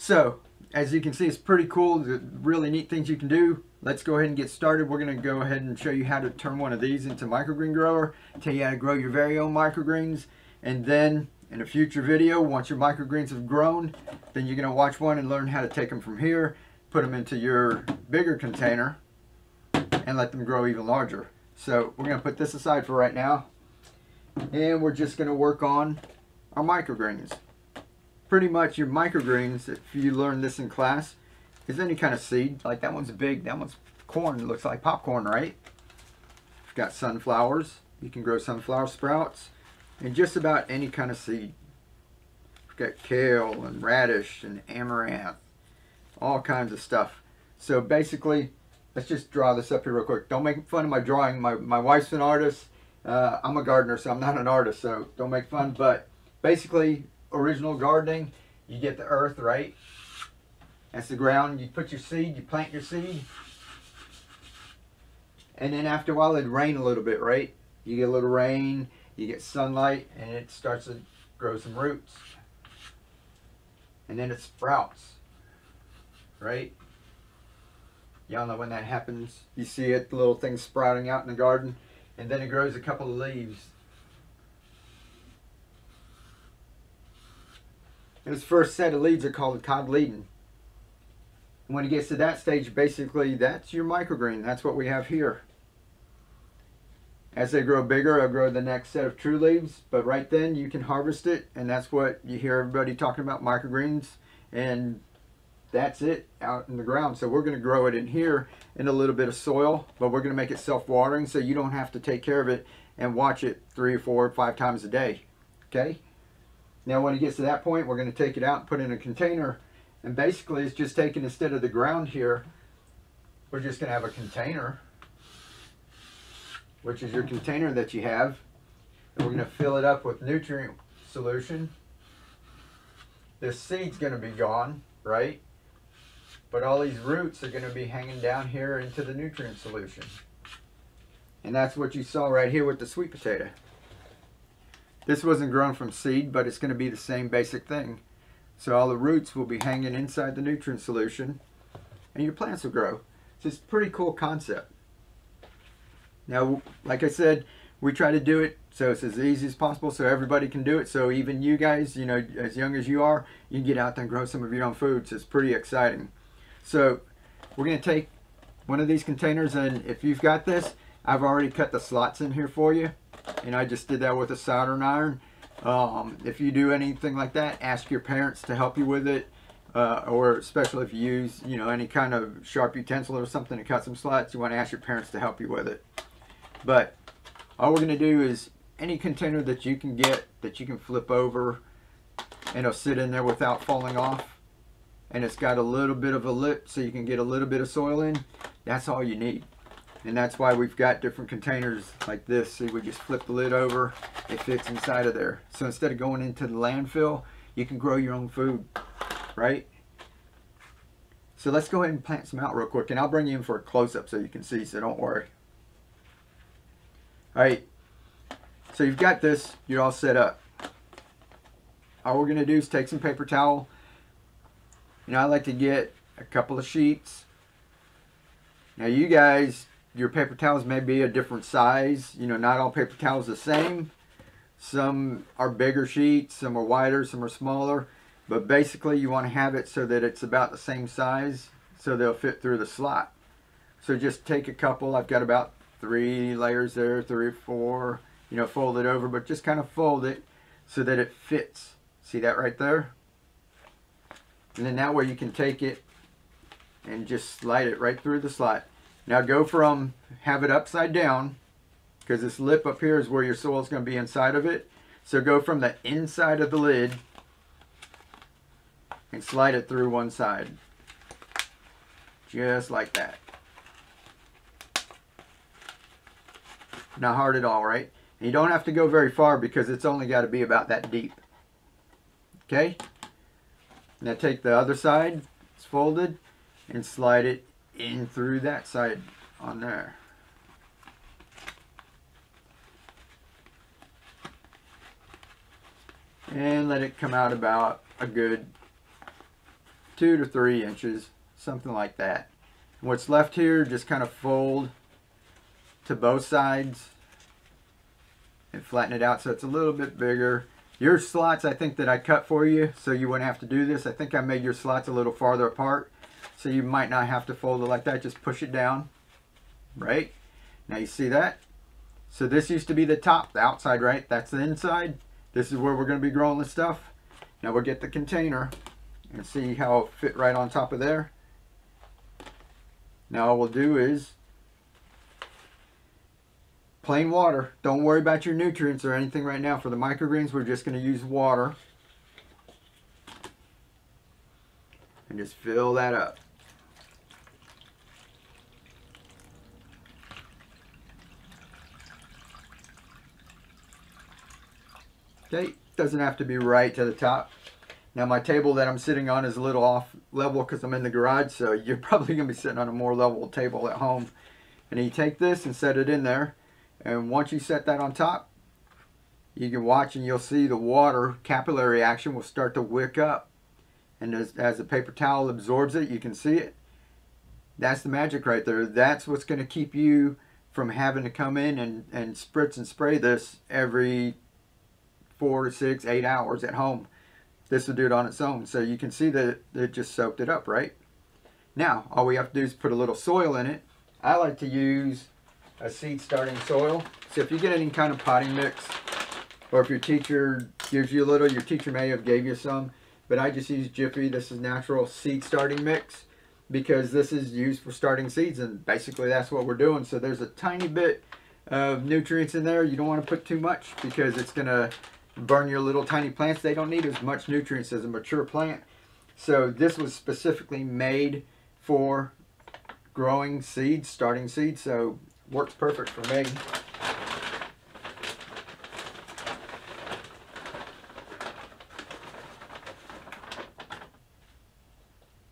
So, as you can see, it's pretty cool. The really neat things you can do. Let's go ahead and get started. We're going to go ahead and show you how to turn one of these into a microgreen grower, tell you how to grow your very own microgreens, and then in a future video, once your microgreens have grown, then you're going to watch one and learn how to take them from here, put them into your bigger container, and let them grow even larger. So we're going to put this aside for right now, and we're just going to work on our microgreens. Pretty much your microgreens, if you learn this in class, is any kind of seed. Like that one's big, that one's corn, it looks like popcorn, right? You've got sunflowers, you can grow sunflower sprouts, and just about any kind of seed. We've got kale and radish and amaranth, all kinds of stuff. So basically, let's just draw this up here real quick. Don't make fun of my drawing. My wife's an artist. I'm a gardener, so I'm not an artist, so don't make fun. But basically, original gardening, you get the earth, right? That's the ground. You put your seed, you plant your seed, and then after a while it'd rain a little bit, right? You get a little rain, you get sunlight, and it starts to grow some roots, and then it sprouts, right? Y'all know when that happens. You see it, the little thing sprouting out in the garden, and then it grows a couple of leaves. And its first set of leaves are called cotyledon. And when it gets to that stage, basically that's your microgreen. That's what we have here. As they grow bigger, they'll grow the next set of true leaves, but right then you can harvest it, and that's what you hear everybody talking about, microgreens, and that's it out in the ground. So we're going to grow it in here in a little bit of soil, but we're going to make it self-watering so you don't have to take care of it and watch it 3 or 4 or 5 times a day. Okay? Now when it gets to that point, we're going to take it out and put it in a container, and basically it's just taking, instead of the ground here, we're just going to have a container, which is your container that you have, and we're going to fill it up with nutrient solution. This seed's going to be gone, right? But all these roots are going to be hanging down here into the nutrient solution. And that's what you saw right here with the sweet potato. This wasn't grown from seed, but it's going to be the same basic thing. So all the roots will be hanging inside the nutrient solution, and your plants will grow. So it's a pretty cool concept. Now, like I said, we try to do it so it's as easy as possible so everybody can do it. So even you guys, you know, as young as you are, you can get out there and grow some of your own food. So it's pretty exciting. So we're going to take one of these containers, and if you've got this, I've already cut the slots in here for you, and I just did that with a soldering iron. If you do anything like that, ask your parents to help you with it, or especially if you use, you know, any kind of sharp utensil or something to cut some slots, you want to ask your parents to help you with it. But all we're going to do is any container that you can get, that you can flip over and it'll sit in there without falling off, and it's got a little bit of a lip so you can get a little bit of soil in, that's all you need. And that's why we've got different containers like this. See, we just flip the lid over, it fits inside of there. So instead of going into the landfill, you can grow your own food, right? So let's go ahead and plant some out real quick, and I'll bring you in for a close-up so you can see, so don't worry. Alright, so you've got this, you're all set up. All we're going to do is take some paper towel. You know, I like to get a couple of sheets. Now you guys, your paper towels may be a different size. You know, not all paper towels are the same. Some are bigger sheets, some are wider, some are smaller. But basically you want to have it so that it's about the same size so they'll fit through the slot. So just take a couple. I've got about 3 layers there, 3 or 4, you know, fold it over, but just kind of fold it so that it fits. See that right there? And then that way you can take it and just slide it right through the slot. Now go from, have it upside down, because this lip up here is where your soil is going to be inside of it. So go from the inside of the lid and slide it through one side. Just like that. Not hard at all, right? And you don't have to go very far because it's only got to be about that deep. Okay? Now take the other side, it's folded, and slide it in through that side on there. And let it come out about a good 2 to 3 inches, something like that. And what's left here, just kind of fold to both sides and flatten it out so it's a little bit bigger. Your slots, I think that I cut for you so you wouldn't have to do this. I think I made your slots a little farther apart so you might not have to fold it like that. Just push it down, right? Now you see that? So this used to be the top, the outside, right? That's the inside. This is where we're going to be growing this stuff. Now we'll get the container and see how it fit right on top of there. Now all we'll do is plain water. Don't worry about your nutrients or anything right now. For the microgreens, we're just going to use water. And just fill that up. Okay, doesn't have to be right to the top. Now my table that I'm sitting on is a little off level because I'm in the garage, so you're probably going to be sitting on a more level table at home. And you take this and set it in there. And once you set that on top, you can watch and you'll see the water capillary action will start to wick up. And as the paper towel absorbs it, you can see it. That's the magic right there. That's what's going to keep you from having to come in and spritz and spray this every 4 to 6, 8 hours at home. This will do it on its own. So you can see that it just soaked it up, right? Now, all we have to do is put a little soil in it. I like to use a seed starting soil. So if you get any kind of potting mix, or if your teacher gives you a little, your teacher may have gave you some, but I just use Jiffy. This is natural seed starting mix because this is used for starting seeds, and basically that's what we're doing. So there's a tiny bit of nutrients in there. You don't want to put too much because it's going to burn your little tiny plants. They don't need as much nutrients as a mature plant. So this was specifically made for growing seeds, starting seeds, so works perfect for me.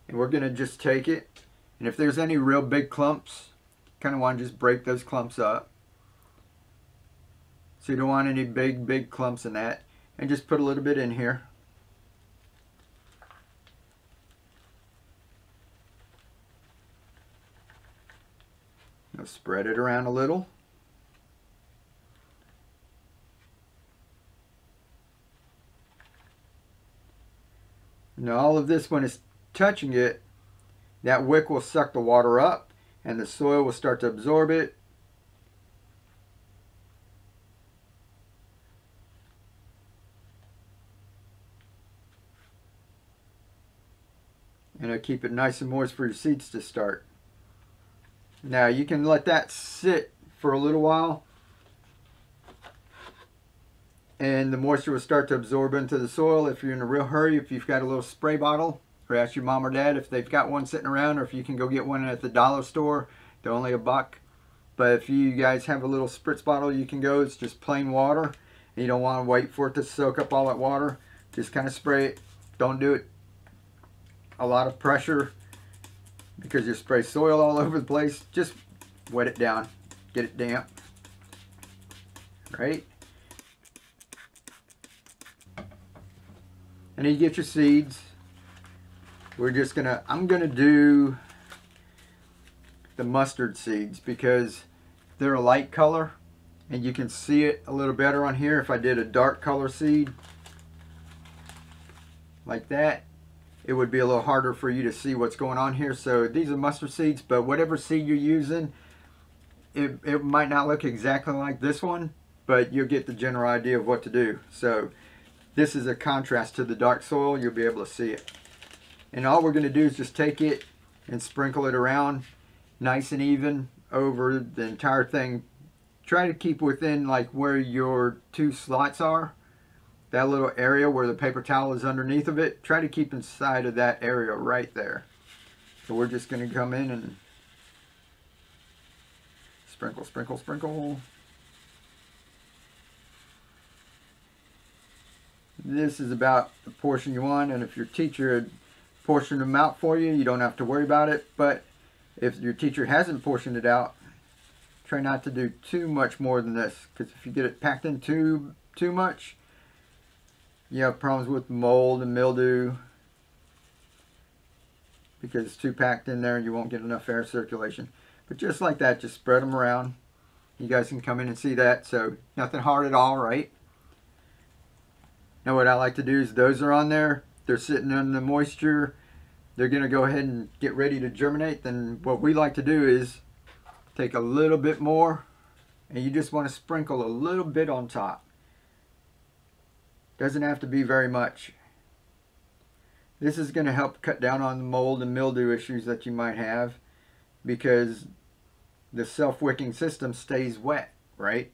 And we're going to just take it, and if there's any real big clumps, kind of want to just break those clumps up. So you don't want any big clumps in that. And just put a little bit in here. Now spread it around a little. Now all of this, when it's touching it, that wick will suck the water up and the soil will start to absorb it. And it'll keep it nice and moist for your seeds to start. Now you can let that sit for a little while and the moisture will start to absorb into the soil. If you're in a real hurry, if you've got a little spray bottle, or ask your mom or dad if they've got one sitting around, or if you can go get one at the dollar store. They're only $1. But if you guys have a little spritz bottle, you can go. It's just plain water. And you don't want to wait for it to soak up all that water. Just kind of spray it. Don't do it a lot of pressure because you spray soil all over the place. Just wet it down, get it damp, right? And then you get your seeds. I'm gonna do the mustard seeds because they're a light color and you can see it a little better on here. If I did a dark color seed like that, it would be a little harder for you to see what's going on here. So these are mustard seeds, but whatever seed you're using, it might not look exactly like this one, but you'll get the general idea of what to do. So this is a contrast to the dark soil. You'll be able to see it. And all we're going to do is just take it and sprinkle it around nice and even over the entire thing. Try to keep within like where your 2 slots are. That little area where the paper towel is underneath of it, try to keep inside of that area right there. So we're just going to come in and sprinkle, sprinkle, sprinkle. This is about the portion you want, and if your teacher had portioned them out for you, you don't have to worry about it. But if your teacher hasn't portioned it out, try not to do too much more than this, because if you get it packed in too much, you have problems with mold and mildew. because it's too packed in there and you won't get enough air circulation. But just like that, just spread them around. You guys can come in and see that. So nothing hard at all, right? Now what I like to do is those are on there. They're sitting in the moisture. They're going to go ahead and get ready to germinate. Then what we like to do is take a little bit more, and you just want to sprinkle a little bit on top. Doesn't have to be very much. This is going to help cut down on the mold and mildew issues that you might have, because the self-wicking system stays wet, right?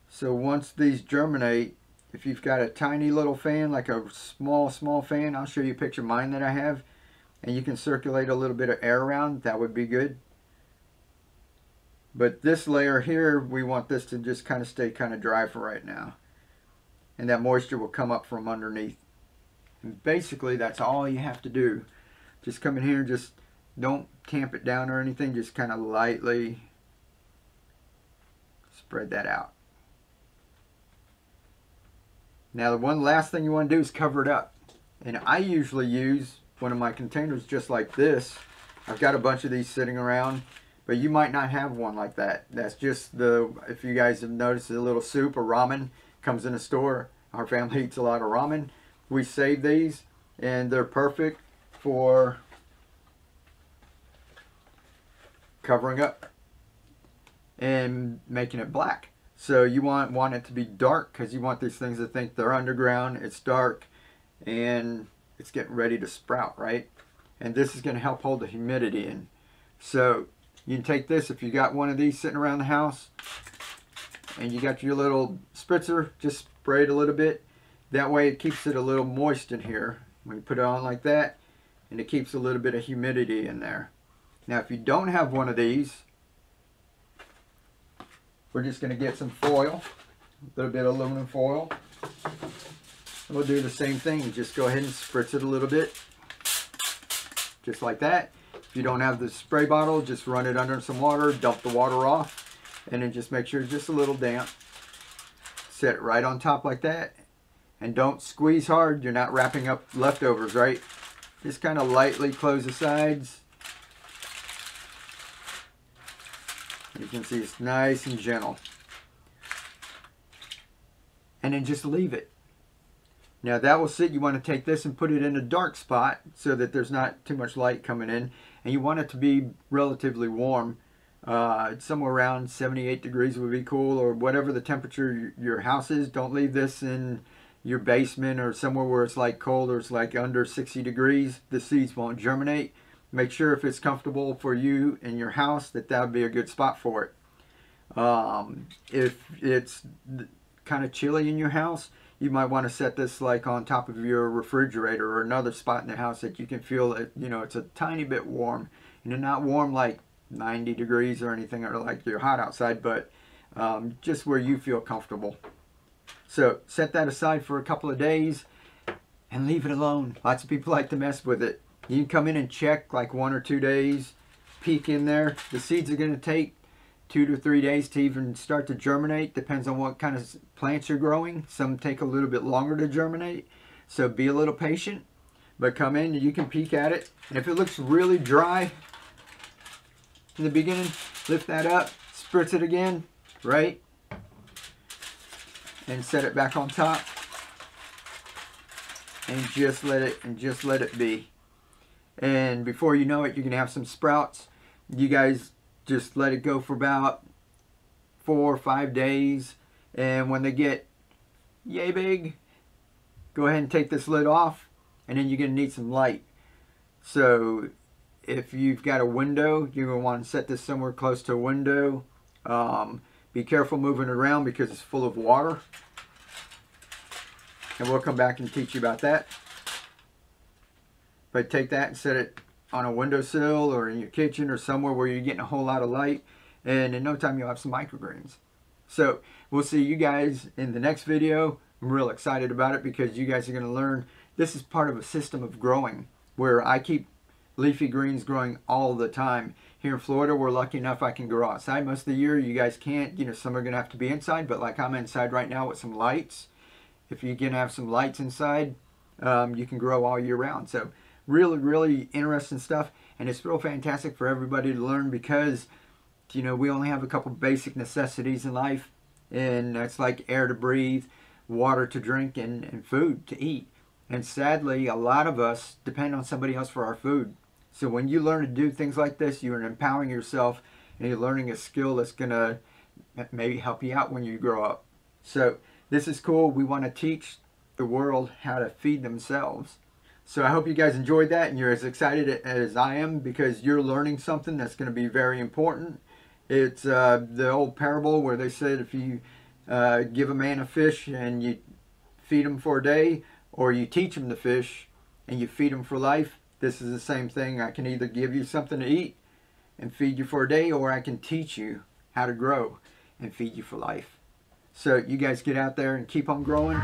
So once these germinate, if you've got a tiny little fan, like a small fan, I'll show you a picture of mine that I have, and you can circulate a little bit of air around, that would be good. But this layer here, we want this to just kind of stay kind of dry for right now. And that moisture will come up from underneath. And basically, that's all you have to do. Just come in here, just don't tamp it down or anything, just kind of lightly spread that out. Now the one last thing you want to do is cover it up. And I usually use one of my containers just like this. I've got a bunch of these sitting around, but you might not have one like that. That's just the, if you guys have noticed, a little soup or ramen comes in a store. Our family eats a lot of ramen. We save these and they're perfect for covering up and making it black. So you want it to be dark, because you want these things to think they're underground, it's dark, and it's getting ready to sprout, right? And this is going to help hold the humidity in. So you can take this, if you got one of these sitting around the house, and you got your little spritzer, just spray it a little bit. That way it keeps it a little moist in here. When you put it on like that, and it keeps a little bit of humidity in there. Now if you don't have one of these, we're just going to get some foil, a little bit of aluminum foil. And we'll do the same thing. Just go ahead and spritz it a little bit, just like that. If you don't have the spray bottle, just run it under some water, dump the water off, and then just make sure it's just a little damp. Set it right on top like that, and don't squeeze hard. You're not wrapping up leftovers, right? Just kind of lightly close the sides. You can see it's nice and gentle. And then just leave it. Now that will sit. You want to take this and put it in a dark spot so that there's not too much light coming in. And you want it to be relatively warm. Somewhere around 78 degrees would be cool, or whatever the temperature your house is. Don't leave this in your basement or somewhere where it's like cold or it's like under 60 degrees. The seeds won't germinate. Make sure if it's comfortable for you in your house that would be a good spot for it. If it's kind of chilly in your house, you might want to set this like on top of your refrigerator or another spot in the house that you can feel it, you know, it's a tiny bit warm. And not warm like 90 degrees or anything, or like you're hot outside, but just where you feel comfortable. So set that aside for a couple of days and leave it alone. Lots of people like to mess with it. You can come in and check like 1 or 2 days, peek in there. The seeds are going to take 2 to 3 days to even start to germinate. Depends on what kind of plants you're growing. Some take a little bit longer to germinate, so be a little patient. But come in and you can peek at it. And if it looks really dry in the beginning, lift that up, spritz it again, right? And set it back on top. And just let it be. And before you know it, you're going to have some sprouts. You guys just let it go for about 4 or 5 days. And when they get yay big, go ahead and take this lid off. And then you're going to need some light. So if you've got a window, you're going to want to set this somewhere close to a window. Be careful moving it around because it's full of water. And we'll come back and teach you about that. But take that and set it on a windowsill or in your kitchen or somewhere where you're getting a whole lot of light. And in no time you'll have some microgreens. So we'll see you guys in the next video. I'm real excited about it because you guys are going to learn. This is part of a system of growing where I keep leafy greens growing all the time. Here in Florida, we're lucky enough I can grow outside most of the year. You guys can't. You know, some are going to have to be inside. But like I'm inside right now with some lights. If you can have some lights inside, you can grow all year round. So really, really interesting stuff, and it's real fantastic for everybody to learn because, you know, we only have a couple basic necessities in life, and that's like air to breathe, water to drink, and food to eat. And sadly, a lot of us depend on somebody else for our food. So when you learn to do things like this, you're empowering yourself and you're learning a skill that's going to maybe help you out when you grow up. So this is cool. We want to teach the world how to feed themselves. So I hope you guys enjoyed that and you're as excited as I am, because you're learning something that's going to be very important. It's the old parable where they said if you give a man a fish and you feed him for a day, or you teach him to fish and you feed him for life, this is the same thing. I can either give you something to eat and feed you for a day, or I can teach you how to grow and feed you for life. So you guys get out there and keep on growing.